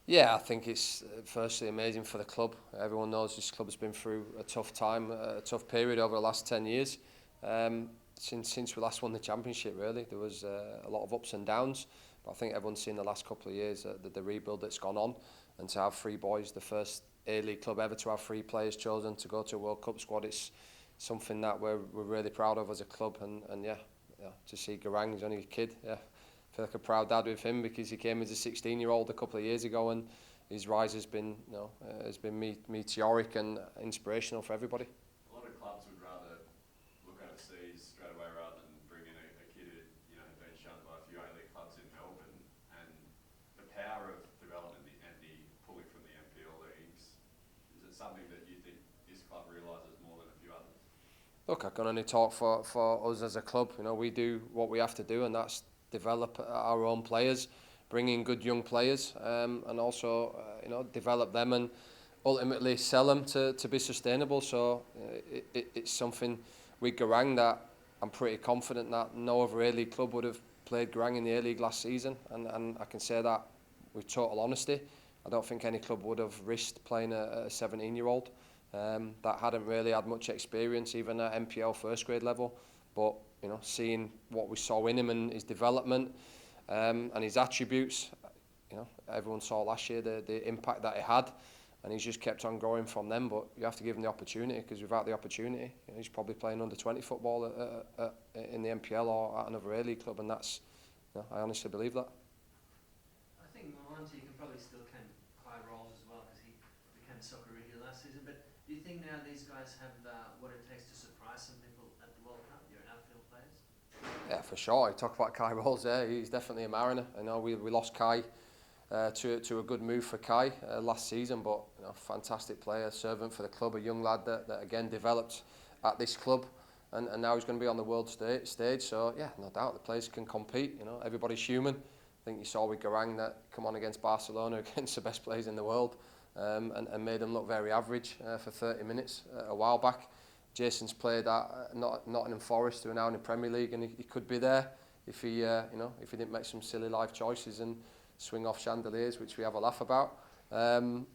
Yeah, I think it's firstly amazing for the club. Everyone knows this club has been through a tough time, a tough period over the last 10 years. Since we last won the championship, really, there was a lot of ups and downs. But I think everyone's seen the last couple of years the rebuild that's gone on, and to have three boys, the first A-League club ever to have three players chosen to go to a World Cup squad, it's something that we're really proud of as a club. And yeah, to see Garang, he's only a kid, yeah. Feel like a proud dad with him because he came as a 16-year-old a couple of years ago, and his rise has been, meteoric and inspirational for everybody. A lot of clubs would rather look overseas straight away rather than bring in a kid who, had been shunned by a few A-League clubs in Melbourne. And the power of development and the pulling from the NPL leagues, is it something that you think this club realises more than a few others? Look, I can only talk for us as a club. We do what we have to do, and that's develop our own players, bring in good young players, and also develop them and ultimately sell them to be sustainable. So it's something with Garang that I'm pretty confident that no other A-League club would have played Garang in the A-League last season, and I can say that with total honesty. I don't think any club would have risked playing a 17-year-old that hadn't really had much experience, even at NPL first grade level. But seeing what we saw in him and his development and his attributes, everyone saw last year the impact that he had, and he's just kept on growing from them. But you have to give him the opportunity, because without the opportunity, he's probably playing under 20 football in the NPL or at another A-League club, and that's, I honestly believe that. I think Monty can probably still claim high roles as well, because he became a Socceroo here last season. But do you think now these guys have what it takes to surprise some people at the World Cup, your outfield players? Yeah, for sure. You talk about Kai Rolls there. He's definitely a mariner. I know we lost Kai to a good move for Kai last season, but fantastic player, servant for the club, a young lad that again developed at this club, and now he's going to be on the world stage. So yeah, no doubt the players can compete. Everybody's human. I think you saw with Garang that come on against Barcelona, against the best players in the world, and made them look very average for 30 minutes a while back. Jason's played at Nottingham Forest, who are now in the Premier League, and he could be there if he didn't make some silly life choices and swing off chandeliers, which we have a laugh about. And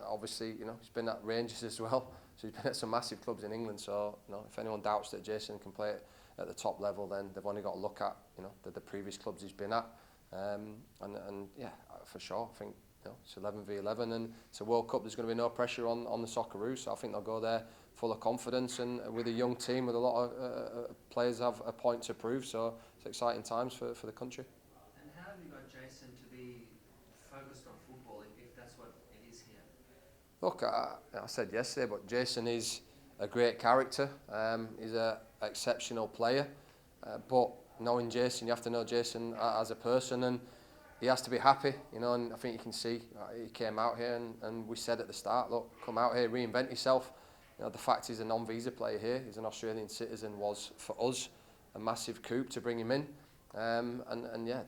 obviously, he's been at Rangers as well, so he's been at some massive clubs in England. So, if anyone doubts that Jason can play at the top level, then they've only got to look at the previous clubs he's been at. For sure, I think. It's 11v11 and it's a World Cup. There's going to be no pressure on the Socceroos, so I think they'll go there full of confidence and with a young team with a lot of players have a point to prove. So it's exciting times for the country. And how have you got Jason to be focused on football if that's what it is here? Look, I said yesterday, but Jason is a great character. He's an exceptional player, but knowing Jason, you have to know Jason as a person, and he has to be happy, and I think you can see he came out here and we said at the start, look, come out here, reinvent yourself. The fact he's a non-visa player here, he's an Australian citizen, was for us a massive coup to bring him in.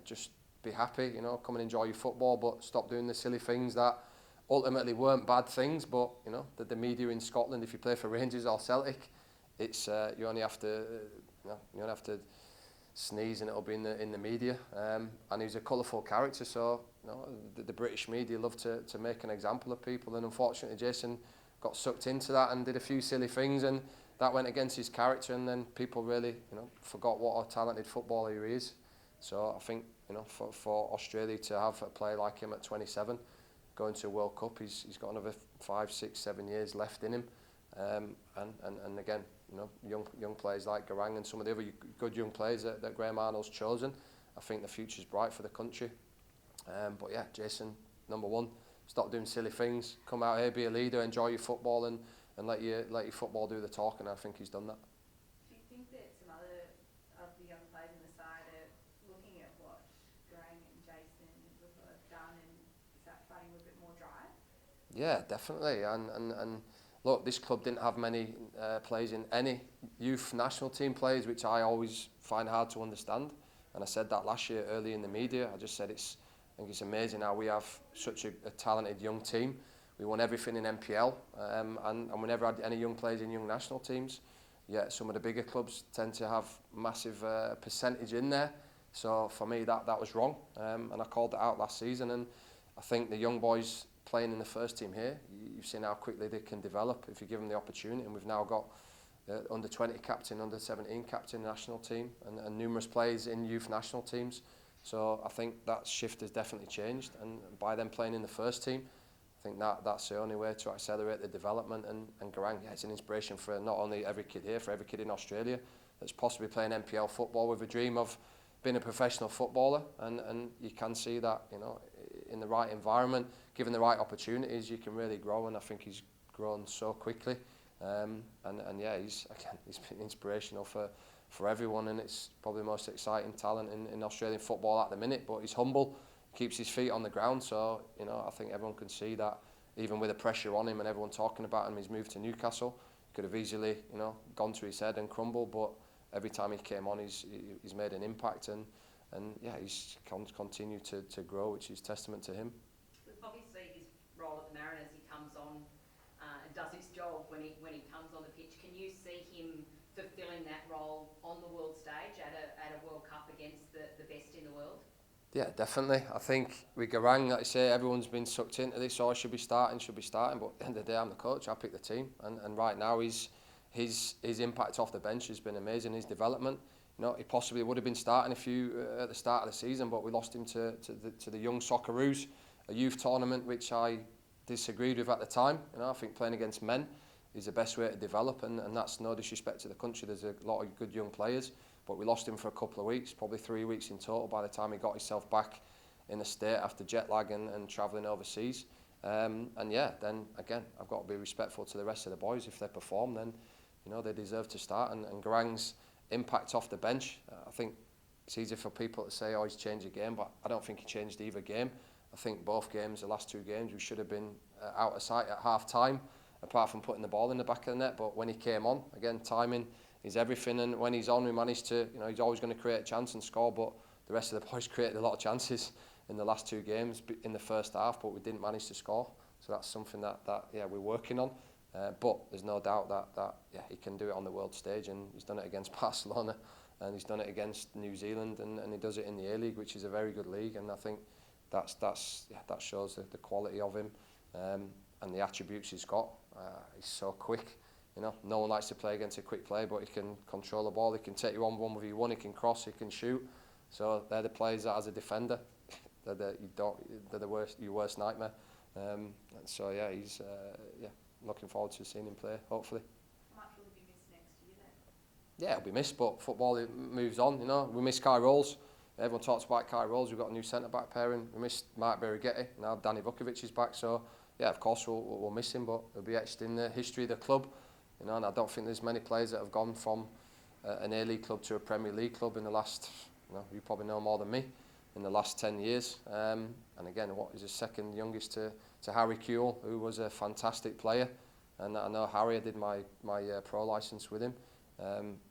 Just be happy, come and enjoy your football, but stop doing the silly things that ultimately weren't bad things. But the media in Scotland, if you play for Rangers or Celtic, it's you only have to sneeze and it'll be in the media, and he's a colourful character, so the British media love to make an example of people, and unfortunately Jason got sucked into that and did a few silly things, and that went against his character, and then people really forgot what a talented footballer he is. So I think for Australia to have a player like him at 27 going to a World Cup, he's got another 5, 6, 7 years left in him, and again, young players like Garang and some of the other good young players that Graham Arnold's chosen, I think the future's bright for the country. But yeah, Jason, number one, stop doing silly things, come out here, be a leader, enjoy your football, and let your football do the talking. I think he's done that. Do you think that some other of the young players in the side are looking at what Garang and Jason have done, and is that starting with a bit more drive? Yeah, definitely, and look, this club didn't have many players in any youth national team players, which I always find hard to understand. And I said that last year early in the media. I just said I think it's amazing how we have such a talented young team. We won everything in NPL, and we never had any young players in young national teams. Yet some of the bigger clubs tend to have massive percentage in there So for me, that was wrong, and I called that out last season. And I think the young boys playing in the first team here, you've seen how quickly they can develop if you give them the opportunity. And we've now got under 20 captain, under 17 captain national team, and numerous players in youth national teams. So I think that shift has definitely changed, and by them playing in the first team, I think that's the only way to accelerate the development. And Garang, yeah, it's an inspiration for not only every kid here, for every kid in Australia that's possibly playing NPL football with a dream of being a professional footballer. And you can see that, you know, in the right environment, given the right opportunities, you can really grow. And I think he's grown so quickly. And yeah, he's been inspirational for everyone, and it's probably the most exciting talent in Australian football at the minute. But he's humble, keeps his feet on the ground, so you know, I think everyone can see that even with the pressure on him and everyone talking about him, he's moved to Newcastle. Could have easily, you know, gone to his head and crumbled, but every time he came on, he's made an impact, and yeah, he's continued to grow, which is testament to him. We probably see his role at the Mariners. He comes on and does his job when he comes on the pitch. Can you see him fulfilling that role on the world stage at a World Cup against the best in the world? Yeah, definitely. I think with Garang, like I say, everyone's been sucked into this, so I should be starting, but at the end of the day, I'm the coach, I pick the team, and right now his impact off the bench has been amazing, his development. You know, he possibly would have been starting at the start of the season, but we lost him to the young Socceroos, a youth tournament which I disagreed with at the time. You know, I think playing against men is the best way to develop, and that's no disrespect to the country. There's a lot of good young players, but we lost him for a couple of weeks, probably 3 weeks in total by the time he got himself back in the state after jet lag and travelling overseas. And yeah, then again, I've got to be respectful to the rest of the boys. If they perform, then you know they deserve to start. And Garang's impact off the bench, I think it's easy for people to say, oh, he's changed the game, but I don't think he changed either game. I think both games, the last two games, we should have been out of sight at half time, apart from putting the ball in the back of the net. But when he came on, again, timing is everything, and when he's on, we managed to, you know, he's always going to create a chance and score, but the rest of the boys created a lot of chances in the last two games in the first half, but we didn't manage to score. So that's something that yeah, we're working on. But there's no doubt that yeah, he can do it on the world stage, and he's done it against Barcelona, and he's done it against New Zealand, and he does it in the A-League, which is a very good league, and I think that shows the quality of him, and the attributes he's got. He's so quick. You know, no one likes to play against a quick player, but he can control the ball. He can take you on 1v1. He can cross. He can shoot. So they're the players that, as a defender, they're your worst nightmare. And so yeah, he's looking forward to seeing him play. Hopefully. How much will he be missed next year then? Yeah, he'll be missed, but football, it moves on. You know, we miss Kai Rolls. Everyone talks about Kai Rolls. We've got a new centre back pairing. We missed Mark Berighetti. Now Danny Vukovic is back. So yeah, of course we'll miss him, but he'll be etched in the history of the club. You know, and I don't think there's many players that have gone from an A-League club to a Premier League club in the last, you know, you probably know more than me, in the last 10 years. And again, he's the second youngest to Harry Kewell, who was a fantastic player. And I know Harry, I did my pro licence with him,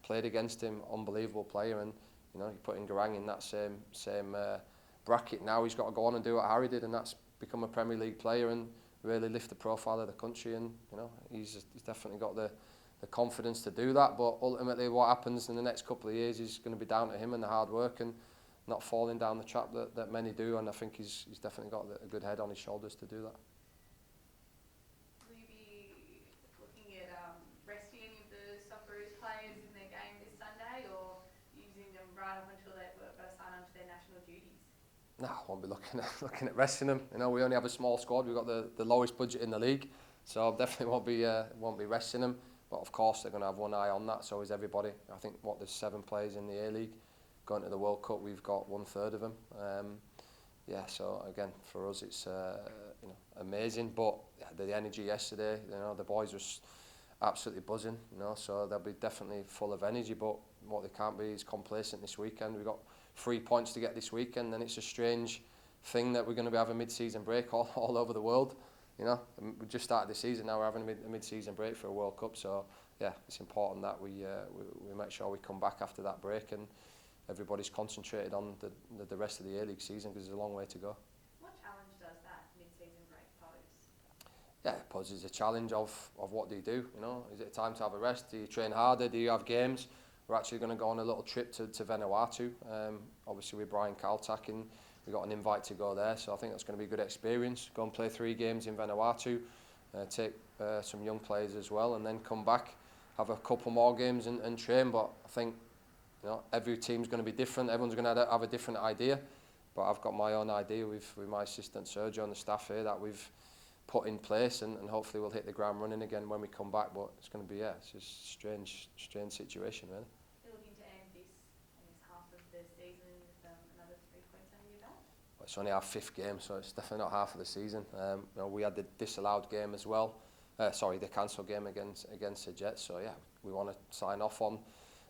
played against him, unbelievable player. And, you know, you put in Garang in that same bracket. Now he's got to go on and do what Harry did, and that's become a Premier League player and really lift the profile of the country. And you know, he's definitely got the confidence to do that. But ultimately, what happens in the next couple of years is going to be down to him and the hard work and not falling down the trap that many do. And I think he's definitely got a good head on his shoulders to do that. Will you be looking at resting any of the Socceroos players in their game this Sunday, or using them right up until they've got to sign on to their national duties? No, I won't be looking at resting them. You know, we only have a small squad. We've got the lowest budget in the league, so I definitely won't be resting them. But of course, they're going to have one eye on that. So is everybody. I think there's 7 players in the A-League going to the World Cup. We've got 1/3 of them. Yeah, so again, for us, it's you know, amazing. But yeah, the energy yesterday, you know, the boys were absolutely buzzing. You know, so they'll be definitely full of energy. But what they can't be is complacent this weekend. We've got 3 points to get this weekend, and it's a strange thing that we're going to have a mid-season break all over the world. You know, we just started the season, now we're having a mid-season break for a World Cup. So yeah, it's important that we make sure we come back after that break and everybody's concentrated on the rest of the A-League season, because there's a long way to go. What challenge does that mid-season break pose? Yeah, it poses a challenge of what do you do. You know, is it time to have a rest? Do you train harder? Do you have games? we're actually going to go on a little trip to Vanuatu. Obviously with Brian Kaltak, and we got an invite to go there, so I think that's going to be a good experience. Go and play 3 games in Vanuatu, take some young players as well, and then come back, have a couple more games and train. But I think, you know, every team's going to be different. Everyone's going to have a different idea. But I've got my own idea with my assistant Sergio and the staff here that we've put in place, and hopefully we'll hit the ground running again when we come back. But it's going to be, it's just a strange situation, really. You're looking to end this, I guess, half of the season with another 3 points under your belt? Well, it's only our 5th game, so it's definitely not half of the season. You know, we had the disallowed game as well. The cancelled game against the Jets. So yeah, we want to sign off on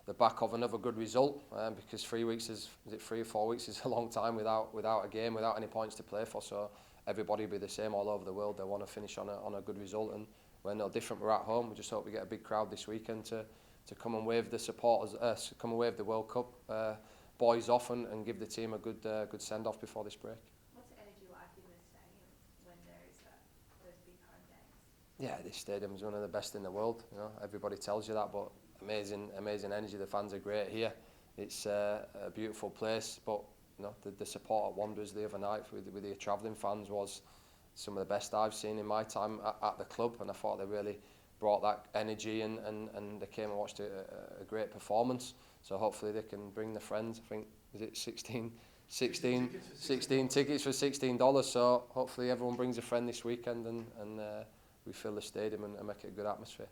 the back of another good result, because 3 weeks is it 3 or 4 weeks is a long time without a game, without any points to play for. So everybody will be the same all over the world. They want to finish on a good result, and we're no different. We're at home. We just hope we get a big crowd this weekend to come and wave the supporters, come and wave the World Cup boys off, and give the team a good send off before this break. What's the energy like in the stadium when there is those big home games? Yeah, this stadium is one of the best in the world. You know, everybody tells you that, but amazing energy. The fans are great here. It's a beautiful place, but you know, the support at Wanderers the other night with the travelling fans was some of the best I've seen in my time at the club, and I thought they really brought that energy, and they came and watched a great performance. So hopefully they can bring the friends. I think, is it 16 tickets for $16. So hopefully everyone brings a friend this weekend, and we fill the stadium and make it a good atmosphere.